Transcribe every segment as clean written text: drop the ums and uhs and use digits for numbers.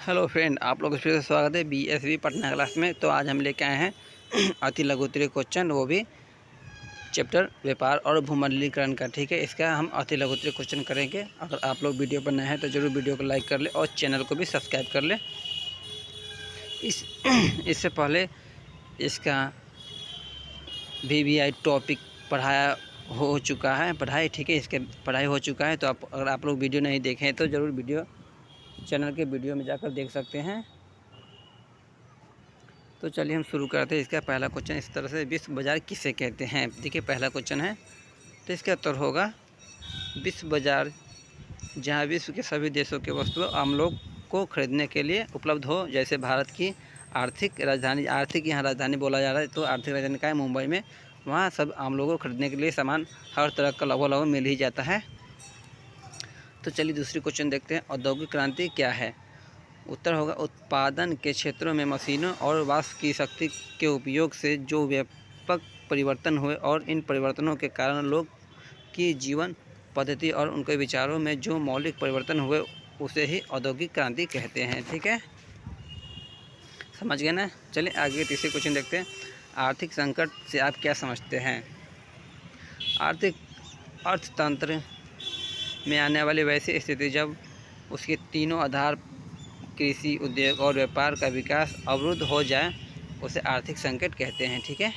Hello friend, आप लोग फिर से स्वागत है बीएसवी पटना क्लास में। तो आज हम लेके आए हैं अति लघु उत्तरीय क्वेश्चन, वो भी चैप्टर व्यापार और भूमंडलीकरण का। ठीक है, इसका हम अति लघु उत्तरीय क्वेश्चन करेंगे। अगर आप लोग वीडियो पर नए हैं तो ज़रूर वीडियो को लाइक कर ले और चैनल को भी सब्सक्राइब कर ले। इससे पहले इसका VVI टॉपिक पढ़ाया हो चुका है, ठीक है, इसके पढ़ाई हो चुका है। तो अगर आप लोग वीडियो नहीं देखें तो ज़रूर वीडियो चैनल के वीडियो में जाकर देख सकते हैं। तो चलिए हम शुरू करते हैं। इसका पहला क्वेश्चन इस तरह से, विश्व बाज़ार किसे कहते हैं। देखिए पहला क्वेश्चन है, तो इसका उत्तर होगा विश्व बाज़ार जहां विश्व के सभी देशों के वस्तुएं आम लोग को खरीदने के लिए उपलब्ध हो। जैसे भारत की आर्थिक राजधानी, यहाँ राजधानी बोला जा रहा है, तो आर्थिक राजधानी का है मुंबई में। वहाँ सब आम लोगों को खरीदने के लिए सामान हर तरह का लगभग मिल ही जाता है। तो चलिए दूसरी क्वेश्चन देखते हैं, औद्योगिक क्रांति क्या है। उत्तर होगा उत्पादन के क्षेत्रों में मशीनों और वाष्प की शक्ति के उपयोग से जो व्यापक परिवर्तन हुए और इन परिवर्तनों के कारण लोग की जीवन पद्धति और उनके विचारों में जो मौलिक परिवर्तन हुए उसे ही औद्योगिक क्रांति कहते हैं। ठीक है, समझ गए ना। चलिए आगे तीसरे क्वेश्चन देखते हैं, आर्थिक संकट से आप क्या समझते हैं। आर्थिक अर्थतंत्र में आने वाली वैसी स्थिति जब उसके तीनों आधार कृषि, उद्योग और व्यापार का विकास अवरुद्ध हो जाए उसे आर्थिक संकट कहते हैं। ठीक है,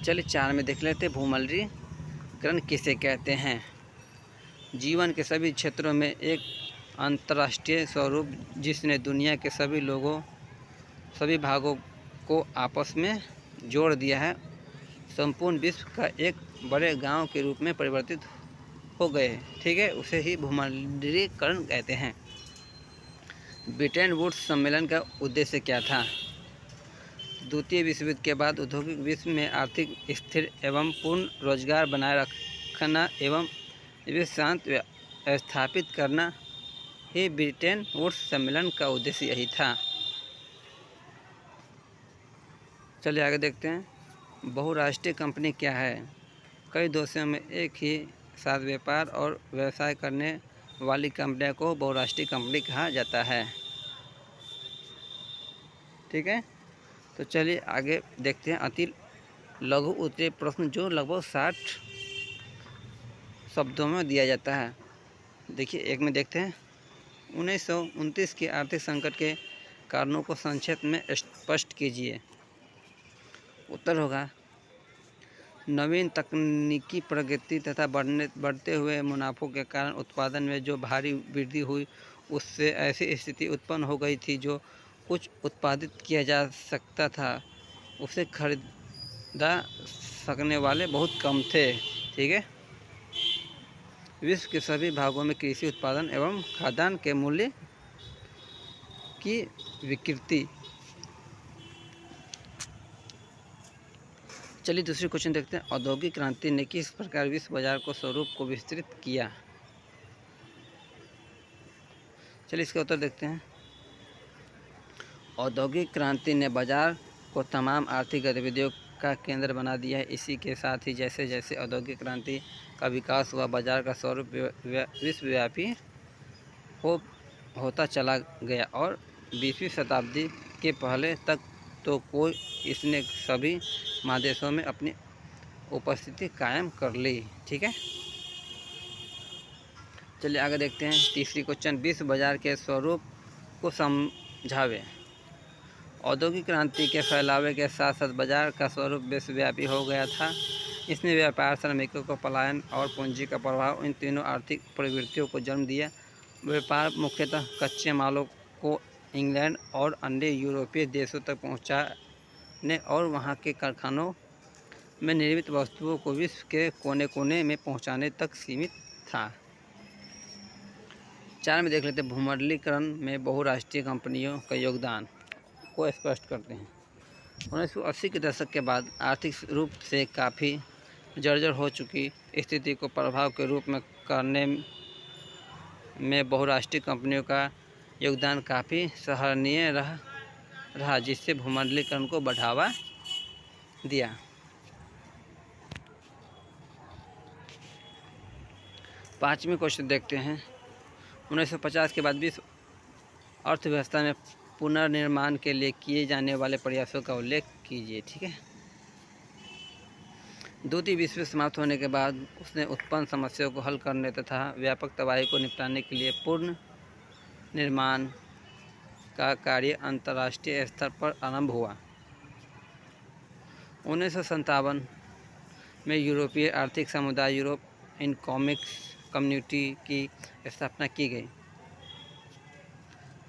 चलिए 4 में देख लेते हैं, भूमंडलीकरण किसे कहते हैं। जीवन के सभी क्षेत्रों में एक अंतर्राष्ट्रीय स्वरूप जिसने दुनिया के सभी भागों को आपस में जोड़ दिया है, संपूर्ण विश्व का एक बड़े गांव के रूप में परिवर्तित हो गए। ठीक है, उसे ही भूमंडलीकरण कहते हैं। ब्रिटेन वुड्स सम्मेलन का उद्देश्य क्या था। द्वितीय विश्व युद्ध के बाद औद्योगिक विश्व में आर्थिक स्थिर एवं पूर्ण रोजगार बनाए रखना एवं विश्व शांति स्थापित करना ही ब्रिटेन वुड्स सम्मेलन का उद्देश्य यही था। चलिए आगे देखते हैं, बहुराष्ट्रीय कंपनी क्या है। कई देशों में एक ही साथ व्यापार और व्यवसाय करने वाली कंपनियों को बहुराष्ट्रीय कंपनी कहा जाता है। ठीक है, तो चलिए आगे देखते हैं, अति लघु उत्तरीय प्रश्न जो लगभग 60 शब्दों में दिया जाता है। देखिए एक में देखते हैं, 1929 के आर्थिक संकट के कारणों को संक्षेप में स्पष्ट कीजिए। उत्तर होगा नवीन तकनीकी प्रगति तथा बढ़ते हुए मुनाफों के कारण उत्पादन में जो भारी वृद्धि हुई, उससे ऐसी स्थिति उत्पन्न हो गई थी जो कुछ उत्पादित किया जा सकता था उसे खरीदा सकने वाले बहुत कम थे। ठीक है, विश्व के सभी भागों में कृषि उत्पादन एवं खाद्यान्न के मूल्य की विकृति। चलिए दूसरे क्वेश्चन देखते हैं, औद्योगिक क्रांति ने किस प्रकार विश्व बाजार को स्वरूप को विस्तृत किया। चलिए इसका उत्तर देखते हैं, औद्योगिक क्रांति ने बाजार को तमाम आर्थिक गतिविधियों का केंद्र बना दिया है। इसी के साथ ही जैसे जैसे औद्योगिक क्रांति का विकास हुआ, बाजार का स्वरूप विश्वव्यापी होता चला गया और 20वीं शताब्दी के पहले तक तो कोई इसने सभी महादेशों में अपनी उपस्थिति कायम कर ली। ठीक है, चलिए आगे देखते हैं, तीसरी क्वेश्चन, विश्व बाजार के स्वरूप को समझावे। औद्योगिक क्रांति के फैलावे के साथ साथ बाजार का स्वरूप विश्वव्यापी हो गया था। इसने व्यापार, श्रमिकों का पलायन और पूंजी का प्रभाव, इन तीनों आर्थिक प्रवृत्तियों को जन्म दिया। व्यापार मुख्यतः कच्चे मालों को इंग्लैंड और अन्य यूरोपीय देशों तक पहुंचाने और वहां के कारखानों में निर्मित वस्तुओं को विश्व के कोने कोने में पहुंचाने तक सीमित था। 4 में देख लेते हैं, भूमंडलीकरण में बहुराष्ट्रीय कंपनियों का योगदान को स्पष्ट करते हैं। 1980 के दशक के बाद आर्थिक रूप से काफ़ी जर्जर हो चुकी स्थिति को प्रभाव के रूप में करने में बहुराष्ट्रीय कंपनियों का योगदान काफ़ी सराहनीय रहा, जिससे भूमंडलीकरण को बढ़ावा दिया। 5वें क्वेश्चन देखते हैं, 1950 के बाद विश्व अर्थव्यवस्था में पुनर्निर्माण के लिए किए जाने वाले प्रयासों का उल्लेख कीजिए। ठीक है। द्वितीय विश्व युद्ध समाप्त होने के बाद उसने उत्पन्न समस्याओं को हल करने तथा व्यापक तबाही को निपटाने के लिए पूर्ण निर्माण का कार्य अंतर्राष्ट्रीय स्तर पर आरंभ हुआ। 1957 में यूरोपीय आर्थिक समुदाय यूरोप इकोनॉमिक कम्युनिटी की स्थापना की गई।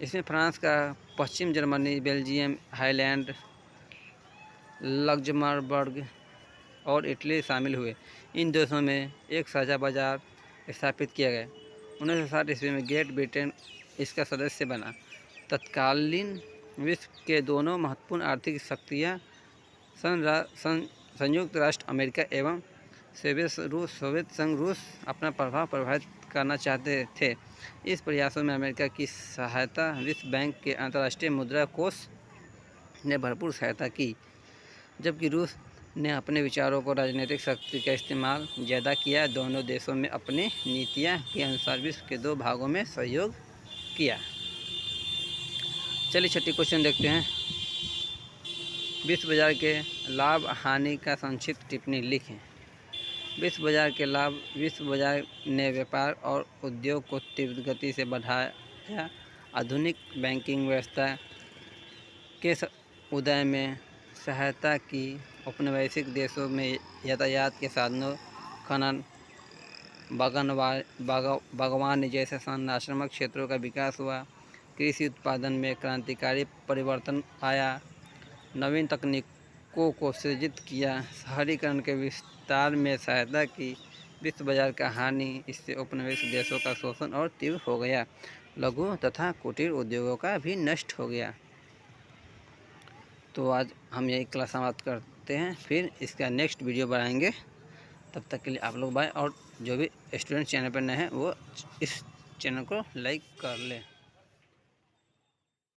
इसमें फ्रांस का पश्चिम जर्मनी, बेल्जियम, हाईलैंड, लक्ज़मबर्ग और इटली शामिल हुए। इन देशों में एक साझा बाजार स्थापित किया गया। 1960 ईस्वी में ग्रेट ब्रिटेन इसका सदस्य बना। तत्कालीन विश्व के दोनों महत्वपूर्ण आर्थिक शक्तियाँ संयुक्त राष्ट्र अमेरिका एवं सोवियत संघ रूस अपना प्रभाव प्रभावित करना चाहते थे। इस प्रयासों में अमेरिका की सहायता विश्व बैंक के अंतर्राष्ट्रीय मुद्रा कोष ने भरपूर सहायता की, जबकि रूस ने अपने विचारों को राजनीतिक शक्ति का इस्तेमाल ज़्यादा किया। दोनों देशों में अपनी नीतियाँ के अनुसार विश्व के 2 भागों में सहयोग किया। चलिए छठी क्वेश्चन देखते हैं। विश्व बाजार के लाभ हानि का संक्षिप्त टिप्पणी लिखें। विश्व बाजार के लाभ। विश्व बाजार ने व्यापार और उद्योग को तीव्र गति से बढ़ाया। आधुनिक बैंकिंग व्यवस्था के उदय में सहायता की। औपनिवेशिक देशों में यातायात के साधनों, खनन, बागवानी जैसे संरचनात्मक क्षेत्रों का विकास हुआ। कृषि उत्पादन में क्रांतिकारी परिवर्तन आया। नवीन तकनीकों को सृजित किया। शहरीकरण के विस्तार में सहायता की। विश्व बाजार का हानि। इससे औपनिवेशिक देशों का शोषण और तीव्र हो गया। लघु तथा कुटीर उद्योगों का भी नष्ट हो गया। तो आज हम यही क्लास समाप्त करते हैं, फिर इसका नेक्स्ट वीडियो बनाएंगे। तब तक के लिए आप लोग बाय। और जो भी स्टूडेंट चैनल पर नए हैं वो इस चैनल को लाइक कर लें।